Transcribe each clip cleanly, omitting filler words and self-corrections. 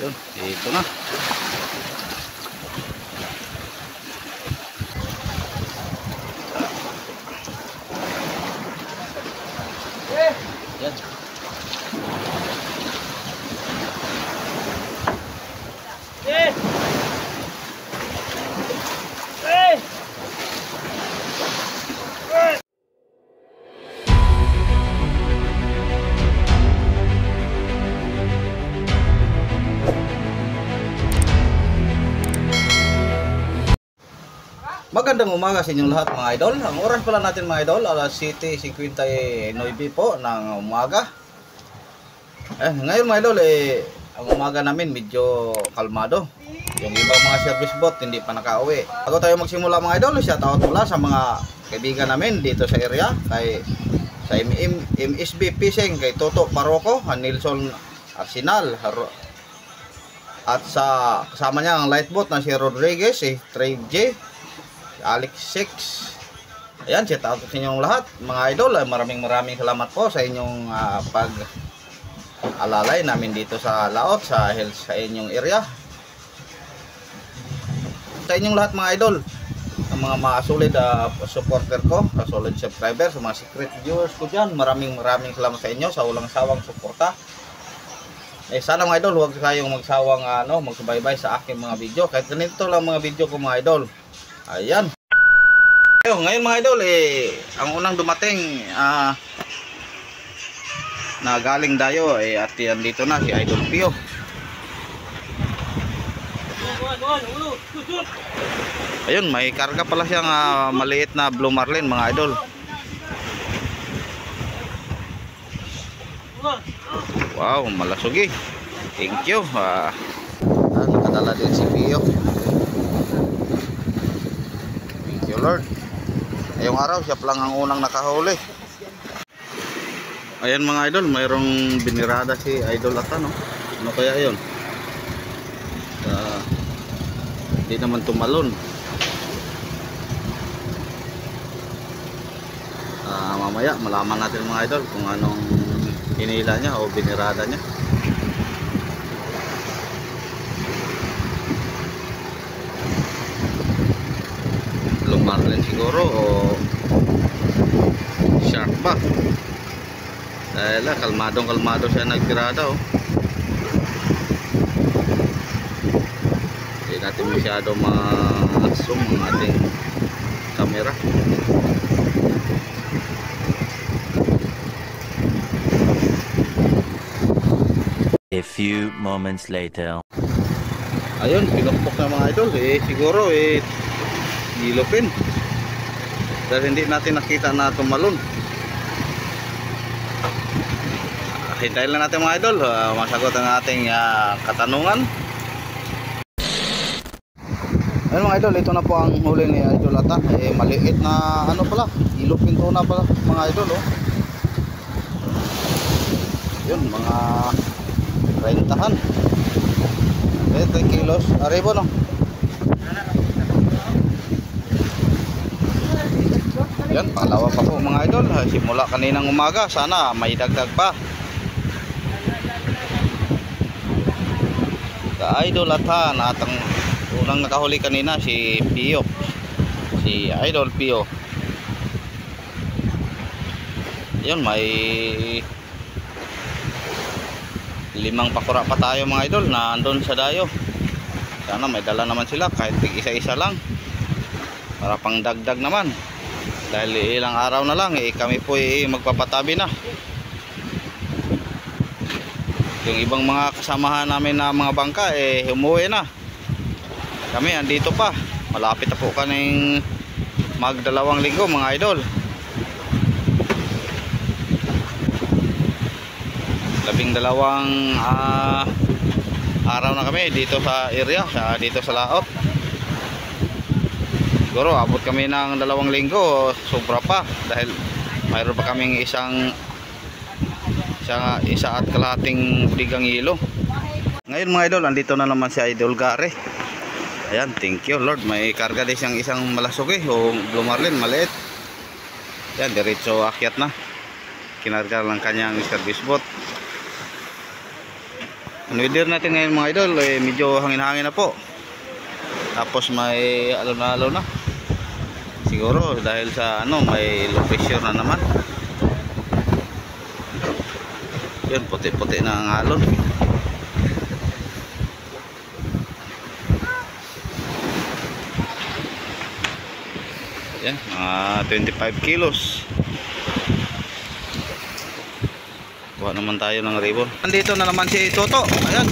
Yun, dito na. Yan. Magandang umaga sa inyong lahat mga idol. Ang oras pala natin mga idol, alas 7:59 po ng umaga. Ngayon mga idol, ang umaga namin medyo kalmado. Yung ibang mga service boat hindi pa nakauwi. Bago tayo magsimula mga idol, shoutout mula sa mga kaibigan namin dito sa area. Sa MSB Fishing, kay Toto Paroko, Nilson Arsenal, at sa kasama niya ang lightboat na si Rodriguez, si Trade J, Alex 6. Ayan, shout out sa inyong lahat mga idol. Maraming salamat po sa inyong pag-alalay namin dito sa laot, sa hills, sa inyong area. Sa inyong lahat mga idol, ang mga solid supporter ko, solid subscriber, sa mga secret viewers ko dyan, maraming salamat sa inyo sa walang sawang suporta. Sana mga idol, huwag kayong magsawang magsubaybay sa aking mga video. Kahit ganito lang mga video ko mga idol. Ayan. Ngayon mga idol, ang unang dumating na galing dayo at yan dito na si Idol Pio. Ayun, may karga pala siyang maliit na blue marlin mga idol. Wow, malasugi. Thank you. Nakadala din si Pio. Thank you Lord. Ngayong araw siya lang ang unang nakahuli. Ayan mga idol, mayroong binirada si Idol Ata, no? Ano kaya yun? Hindi naman tumalon. Mamaya malaman natin mga idol kung anong hinila niya o binirada niya. Blue marlin siguro o shark ba? Dahil kalmadong siya nagtirada, oh. Hindi natin masyado ma-zoom ang ating camera. A few moments later. Ayun, pinukpok na mga idol. Siguro gilupin. Dahil hindi natin nakita na tumalon. Hintayin lang natin mga idol, masagot ang ating katanungan. Ayun mga idol, ito na po ang huli ni Idol Ata. Maliit na pala, ilupin tuna pala mga idol, oh. Yun, mga 30-han. 3 kilos, aribo, no? Yan, pangalawa pa po mga idol. Simula kaninang umaga, sana may dagdag pa. Idol Ata na atang unang nakahuli kanina si Pio, si Idol Pio. Yun, may 5 pakura pa tayo mga idol na andun sa dayo. Sana may dala naman sila kahit isa-isa lang para pang dagdag naman, dahil ilang araw na lang kami po magpapatabi na. Yung ibang mga kasamahan namin na mga bangka umuwi na. Kami andito pa. Malapit na po kaning mag-2 linggo mga idol. 12 araw na kami dito sa area, dito sa laot. Siguro abot kami ng 2 linggo, sobra pa, dahil mayroon pa kaming isa at kalahating bigang hilo. Ngayon mga idol, andito na naman si Idol Gare. Ayan, thank you Lord. May karga din siyang isang malasugi o blue marlin, maliit. Ayan, diretso akyat na. Kinarga lang kanyang service boat. weather natin ngayon mga idol, medyo hangin-hangin na po. Tapos may alon-alon na. Siguro dahil sa may low pressure na naman. Yun, puti-puti na ang alon. Yan, mga 25 kilos. Kuha naman tayo ng ribbon. Nandito na naman si Toto. Ayan.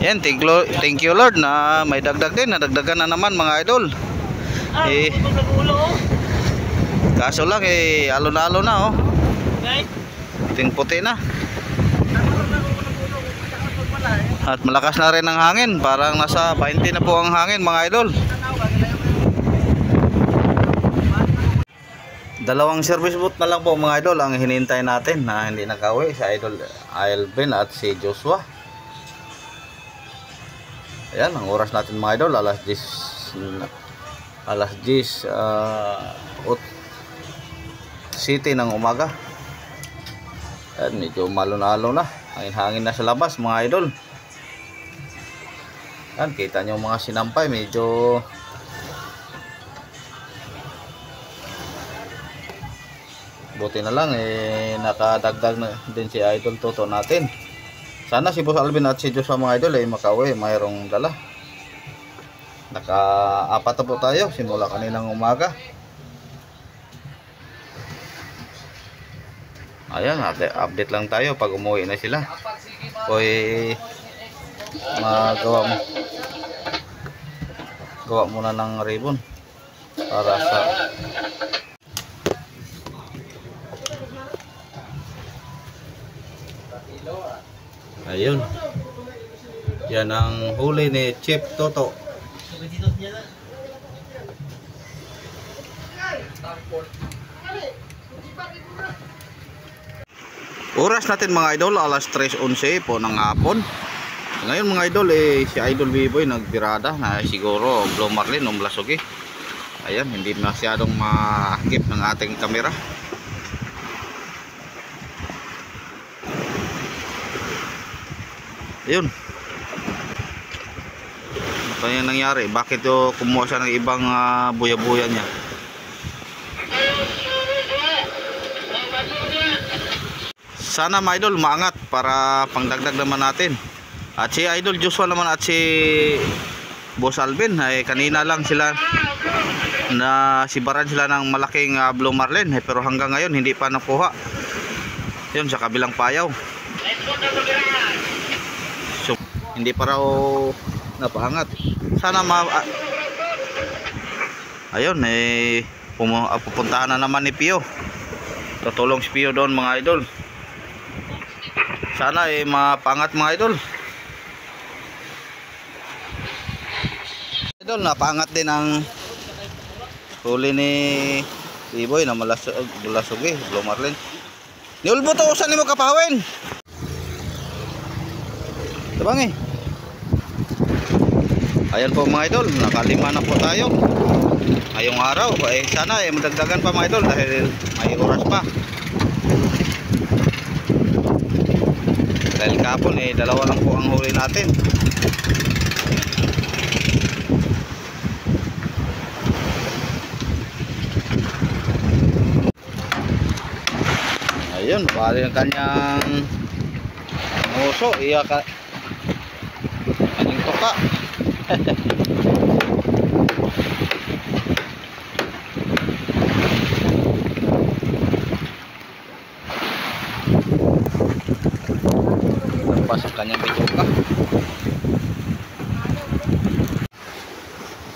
Yan, thank you Lord na may dagdag din. Nadagdagan na naman mga idol. Kaso lang alon-alon na puting-puti na. At malakas na rin ang hangin. Parang nasa 20 na po ang hangin mga idol. Dalawang service boat na lang po mga idol ang hinihintay natin na hindi nakauwi, si Idol Alvin at si Joshua. Ayan, ang oras natin mga idol, alas 10 City ng umaga. Ayan, medyo malon-alon na. Hangin-hangin na sa labas mga idol. Ayan, kita nyo mga sinampay, medyo buti na lang nakadagdag na din si Idol Toto natin. Sana si Boss Alvin at si Joshua mga idol makauwi, mayroong dala. Naka-apat na po tayo simula kaninang umaga. Ayan, update lang tayo pag umuwi na sila. Gawa muna ng ribbon para sa ayun. Yan ang huli ni Chief Toto. Oras natin mga idol, alas 3:11 po ng hapon. Ngayon mga idol, si Idol B-Boy nagbirada na siguro Blue Marlin o Blasugi. Ayan, hindi masyadong makip ng ating kamera. Ayun. Ano kaya nangyari? Bakit kumuha siya ng ibang buya-buya niya? Sana mga idol maangat para pangdagdag naman natin. At si Idol Joshua naman at si Boss Alvin kanina lang sila na sibaran sila ng malaking Blue Marlin pero hanggang ngayon hindi pa nakuha. Yun sa kabilang payaw. So, hindi pa raw napaangat. Sana ayun pupuntahan na naman ni Pio. Tutulong si Pio doon mga idol. Sana mapangat mga idol. Idol, napangat din ang huli ni B-Boy na Blasugi, Blue Marlin. Niulbo to, saan mo kapawin? Tabang Ayan po mga idol, nakalima na po tayo ngayong araw. Sana madagdagan pa mga idol dahil may oras pa. Dahil kapon dalawa lang po ang huli natin. Ayun, bali ang kanyang uso, kanyang toka. Tapos ang kanyang bituka.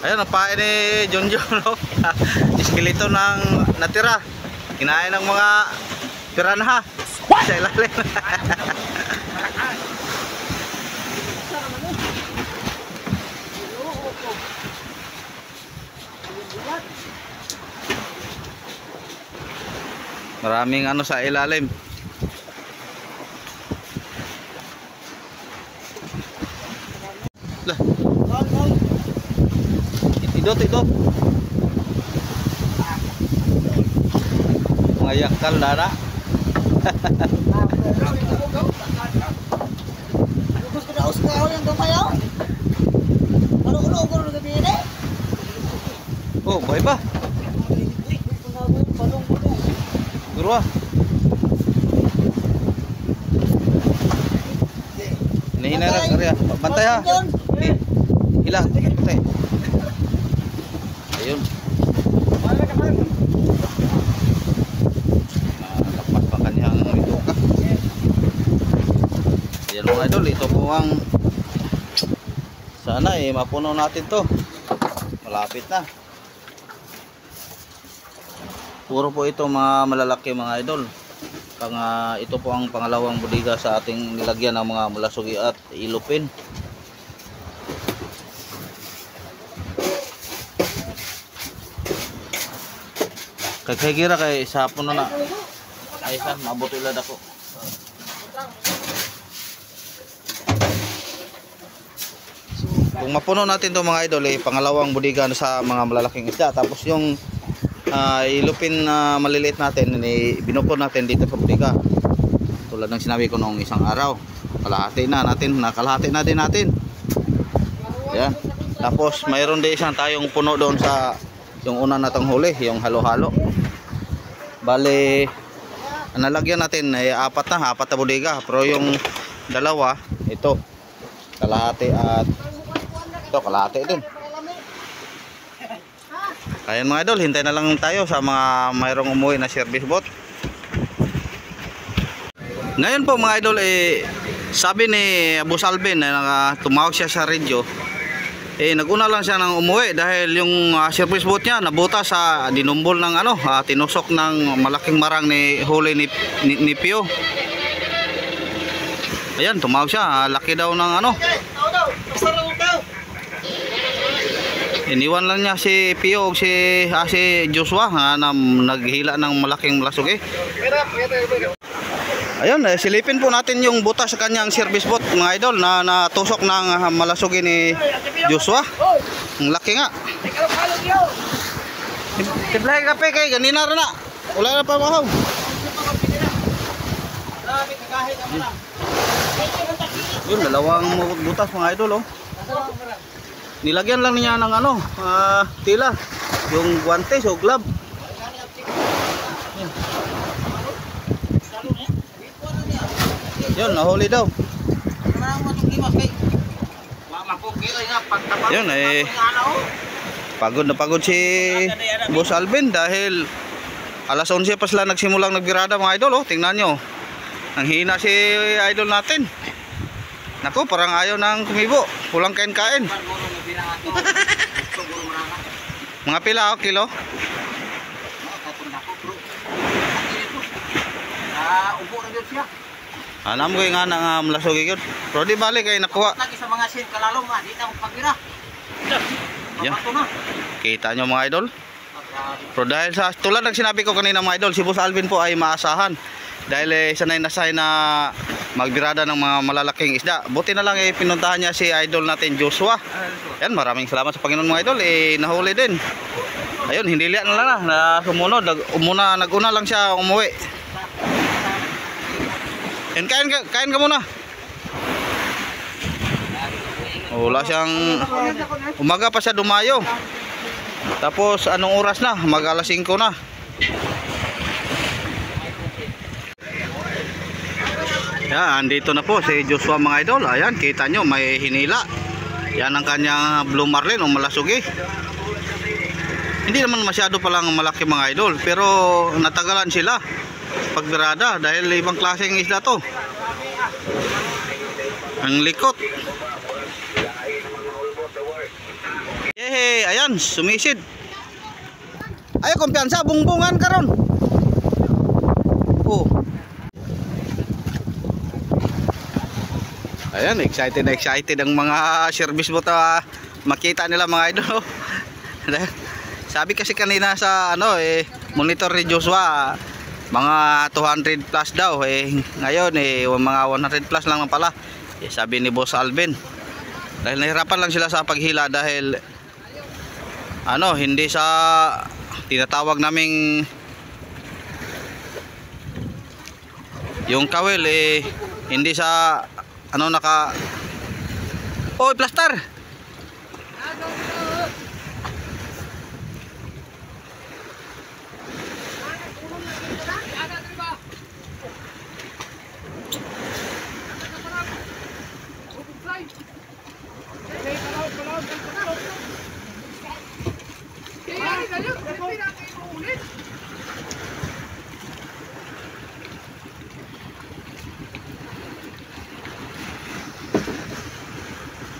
Ayun, napain ni Junjun, no? Iskeleto ng natira. Kinain ng mga piranha sa ilalim. Maraming sa ilalim. Lah. Idot, idot. Mga yakal na. Gusto na usap ako yung dumayaw. Ulo ko rin gabi na. Oh, buhay pa. Guru ah. Nihina na karya. Bantay ha. Hila. Bantay. Ayun. Lapas pa kanyang ito ka. Ayan mga idol. Ito po ang sana mapuno natin to. Malapit na. Puro po ito mga malalaki mga idol. Ito po ang pangalawang bodega sa ating nilagyan ng mga malasugi at ilupin. Kay gira kay sa puno na. Ay sa mabuti lad ako. Kung mapuno natin to mga idol pangalawang bodega sa mga malalaking isda. Tapos yung ilupin na maliliit natin binukod natin dito sa bodega. Tulad ng sinabi ko noong isang araw, nakalahati na din natin. Yan. Tapos mayroon din isang tayong puno doon sa yung una natang huli, yung halo-halo. Bale nalagyan natin apat na bodega, pero yung dalawa ito kalahati at ito kalahati din. Ayan mga idol, hintay na lang tayo sa mga mayroong umuwi na service boat. Ngayon po mga idol, sabi ni Boss Alvin na tumawag siya sa radio, naguna lang siya ng umuwi dahil yung service boat niya nabuta sa dinumbol ng tinusok ng malaking marang ni huli ni Pio. Ayan, tumawag siya, laki daw ng iniwan lang niya si Pio o si Joshua na naghila ng malaking malasugi. Ayun, silipin po natin yung butas sa kanyang service boat mga idol na natusok ng malasugi ni Joshua. Ang laki nga. Tiblay kape kay ganina rin na. Wala na pa mahaw. Yun, dalawang butas mga idol nilagyan lang niya ng tila, yung guantes o glove. Yun, nahuli daw. Yun, pagod na pagod si Boss Alvin dahil alas 11 pa sila nagsimulang nagbirada mga idol. Tingnan nyo, ang hina si idol natin. Naku, parang ayaw nang kumibo, kulang kain-kain. Mga pila kilo? Ubo na yun siya. Alam ko nga nga malasugi yun. Pero di balik ay nakuha. Lagi sa mga sin kalalong di na pagira. Yeah. Kita nyo mga idol. Pero dahil sa tulad ng sinabi ko kanina mga idol, si Boss Alvin po ay maasahan. Dahil sanay na magbirada ng mga malalaking isda. Buti na lang pinuntahan niya si idol natin Joshua. Yan, maraming salamat sa Panginoon mga idol. Nahuli din. Ayun, hindi liyan na lang na sumunod. Naguna lang siya umuwi. Yan, kain ka muna. Wala siyang umaga pa siya dumayo. Tapos anong oras na? Mag alas 5 na. Yan, andito na po si Joshua mga idol. Ayan, kita nyo may hinila. Yan ang kanyang blue marlin o malasugi. Hindi naman masyado palang malaki mga idol, pero natagalan sila pagbirada dahil ibang klaseng isda to. Ang likot. Yehey, ayan, sumisid. Ay, kumpiyansa, bungbungan karon. Oh. Ayan, excited ang mga service boat makita nila mga idol. Sabi kasi kanina sa monitor ni Joshua, mga 200 plus daw. Ngayon mga 100 plus lang pala. Sabi ni Boss Alvin. Dahil nahirapan lang sila sa paghila dahil ano, hindi sa tinatawag naming yung kawil eh, hindi sa ano naka oy plaster.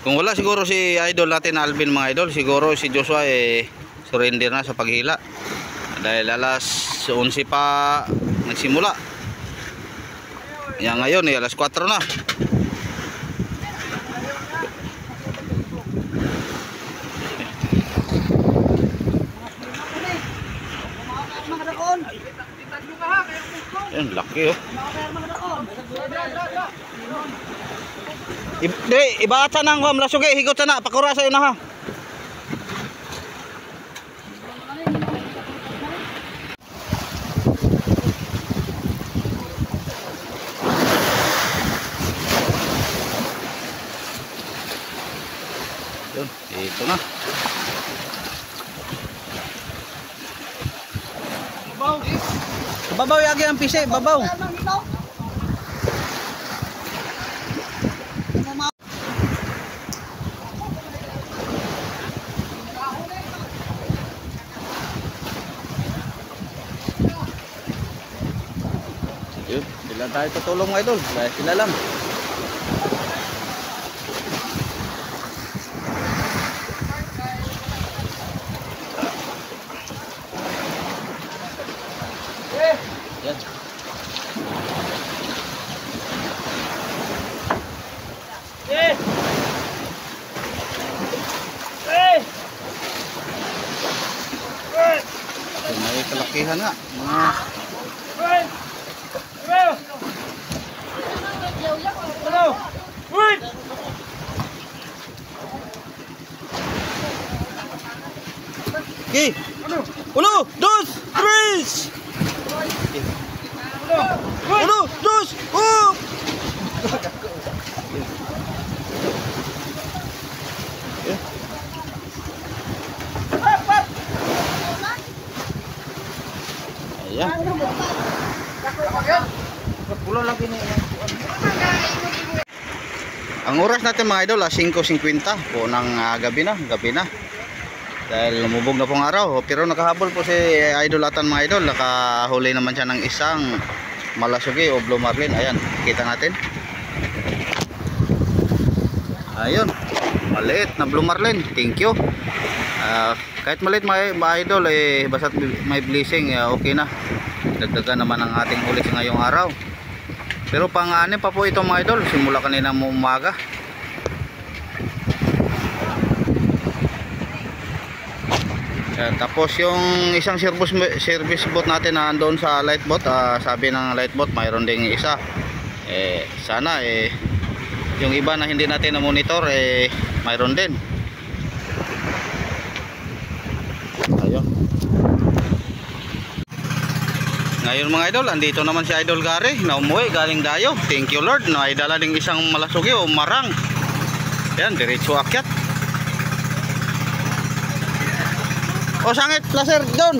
Kung wala siguro si idol natin Alvin mga idol, siguro si Joshua eh surrender na sa paghila. Dahil alas 11 pa nagsimula. Yan ngayon eh alas 4 na. Yan laki oh. Ibaat sa nang wam lasugi higot sana pakura sa ina ha. Yun, ito na. Babaw yagi ang pisi, babaw. Yun, sila tayo tutulong mga idol. Dahil sila lang. Yan. May kalakihan nga. Okay. 1, 2, 3. 1, 2, up. Ayan. Ang oras natin mga idol 5:50 po ng gabi na. Dahil lumubog na pong araw, pero nakahabol po si idol atan mga idol. Nakahuli naman siya ng isang malasugi o blue marlin. Ayan, kita natin. Ayun, maliit na blue marlin. Thank you. Kahit maliit mga idol eh, basta may blessing okay na. Dagdagan naman ang ating huli sa ngayong araw. Pero pang-anim pa po ito mga idol, simula kanina umaga. Tapos yung isang service boat natin na andoon sa light boat, sabi ng light boat mayroon ding isa. Sana yung iba na hindi natin na monitor mayroon din. Ayun. Ngayon mga idol, andito naman si Idol Gary na umuwi galing Dayo. Thank you Lord, na idala ding isang malasugi o marang. Yan, diretso akyat. O sangit, laser doon.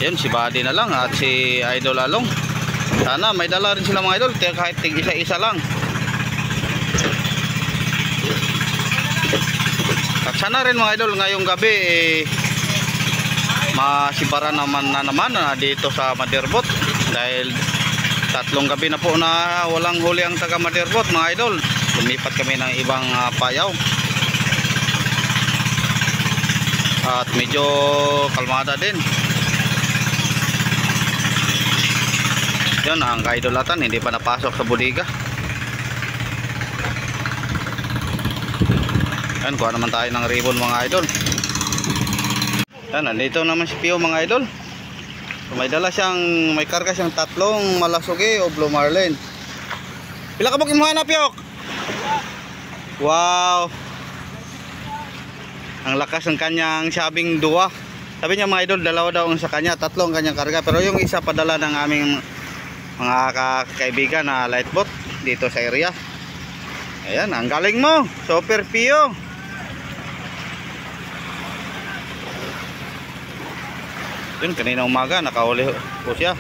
Yan, si Buddy na lang at si Idol Along. Sana may dala rin sila mga idol, kahit tig isa-isa lang. At sana rin mga idol, ngayong gabi masibara naman dito sa Madirbot. Dahil 3 gabi na po na walang huli ang taga Madirbot mga idol. Lumipat kami ng ibang payaw. At medyo kalmada din. Yan ang kaidolatan, hindi pa napasok sa bodega. Yan, kuha naman tayo ng ribbon mga idol. Yan, nandito naman si Pio mga idol. May dala siyang, may karga siyang 3 malasugi o blue marlin. Pila ka bukin mo na Pio? Wow. Ang lakas ng kanyang sabing dua. Sabi niya mga idol, dalawa daw ang sa kanya, tatlo ang kanyang karga. Pero yung isa padala ng aming mga kaibigan na light boat dito sa area. Ayan, ang galing mo. Super Pio. Yun, kanina umaga, nakahuli po siya.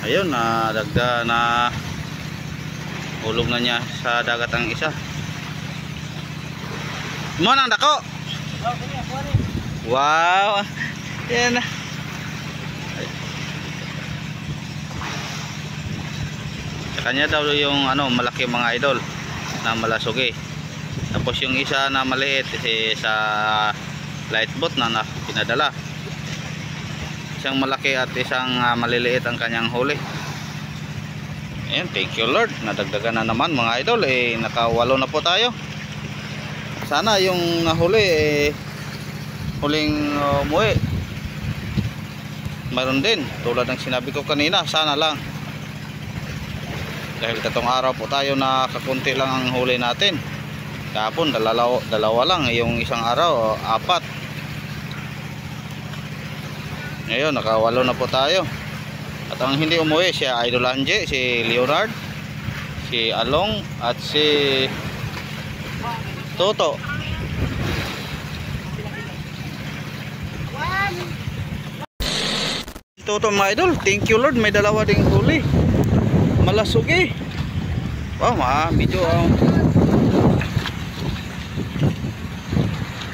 Ayun, dagda na hulog na niya sa dagat ang isa. Mo nang dako. Wow. Yan. Sa kanya daw yung malaki mga idol na malasugi. Tapos yung isa na maliit sa light boat na pinadala. Isang malaki at isang maliliit ang kanyang huli. Ayan, thank you Lord. Nadagdagan na naman mga idol. Nakawalo na po tayo. Sana yung nahuli huling umuwi. Mayroon din. Tulad ng sinabi ko kanina. Sana lang. Dahil katong araw po tayo nakakunti lang ang huli natin. Kahapon dalawa lang. Yung isang araw 4. Ngayon, nakawalo na po tayo. At ang hindi umuwi, si Idol Anje, si Leonard, si Along, at si Toto. Toto mga idol, thank you Lord, may dalawa ding huli. Malasugi. Wow, medyo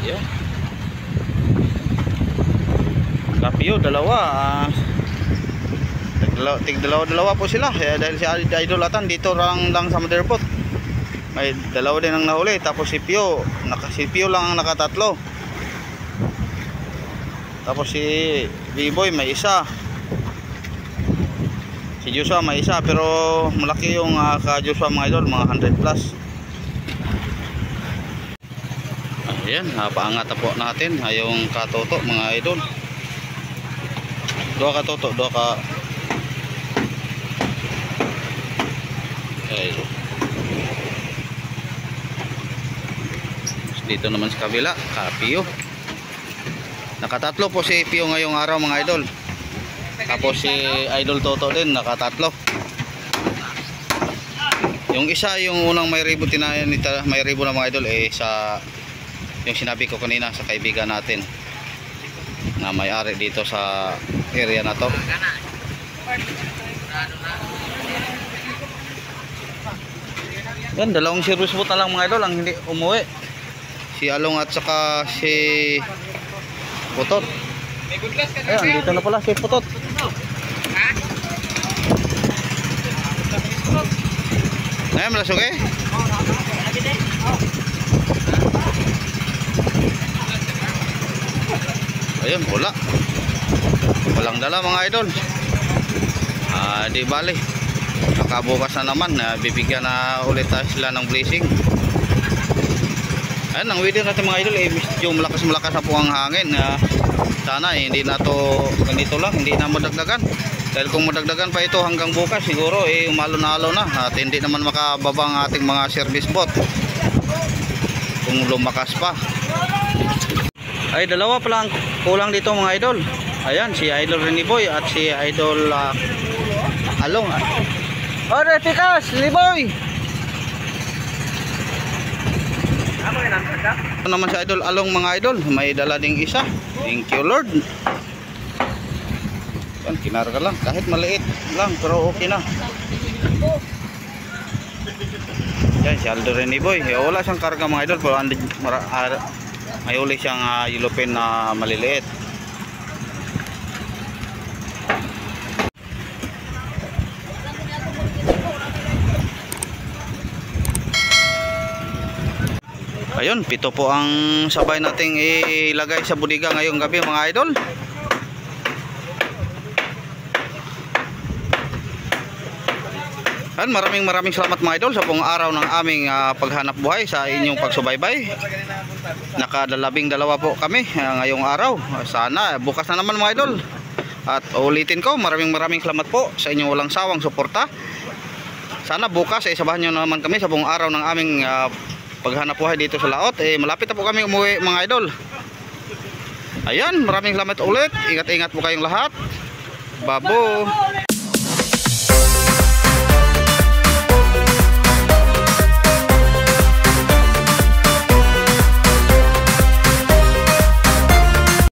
yun. Kapio, dalawa. Dalawa po sila. Dahil si Idol Atan dito lang sa motherboat. May dalawa din ang nahuli. Tapos si Pio lang ang nakatatlo. Tapos si B-Boy may isa. Si Joshua may isa. Pero malaki yung ka-Joshua mga idol. Mga 100 plus. Ayan, paangat po natin. Yung katoto mga idol. Dua ka toto, dua ka. Okay. Dito naman sa kabila, Pio. Nakatatlo po si Pio ngayong araw mga idol. Tapos si Idol Toto din nakatatlo. Yung isa, yung unang may ribo may ribo na mga idol sa yung sinabi ko kanina sa kaibigan natin na may-ari dito sa area na to. Yan, dalawang service boat na lang mga idol ang hindi umuwi. Si Along at saka si Putot. Ayun, dito na pala si Putot. Ngayon, malasog ayun, wala. Walang dala mga idol. Di bali. Nakabukas na naman. Bibigyan na ulit sila ng blessing. Ayun, ang video natin mga idol medyo malakas na po ang hangin. Sana hindi na to ganito lang. Hindi na madagdagan. Dahil kung madagdagan pa ito hanggang bukas siguro umalo-nalo na. At hindi naman makababa ang ating mga service boat. Kung lumakas pa. Ay, dalawa pa lang kulang dito mga idol. Ayan, si Idol Reniboy at si Idol Along. Oh, Repikas, Reniboy! Ito naman si Idol Along mga idol. May dala ding isa. Thank you Lord. Yan, kinarga lang. Kahit maliit lang, pero okay na. Yan, si Idol Reniboy. Wala siyang karga mga idol, pero may uli siyang yellowfin na maliliit. Ayun, 7 po ang sabay nating ilagay sa budiga ngayong gabi mga idol. At maraming salamat mga idol sa buong araw ng aming paghanap buhay sa inyong pagsubaybay. Nakadalabing dalawa po kami ngayong araw. Sana bukas na naman mga idol. At ulitin ko, maraming salamat po sa inyong walang sawang suporta. Sana bukas sabahan nyo naman kami sa buong araw ng aming paghanap buhay dito sa laot. Malapit na po kami umuwi mga idol. Ayan, maraming salamat ulit. Ingat-ingat po kayong lahat. Babo.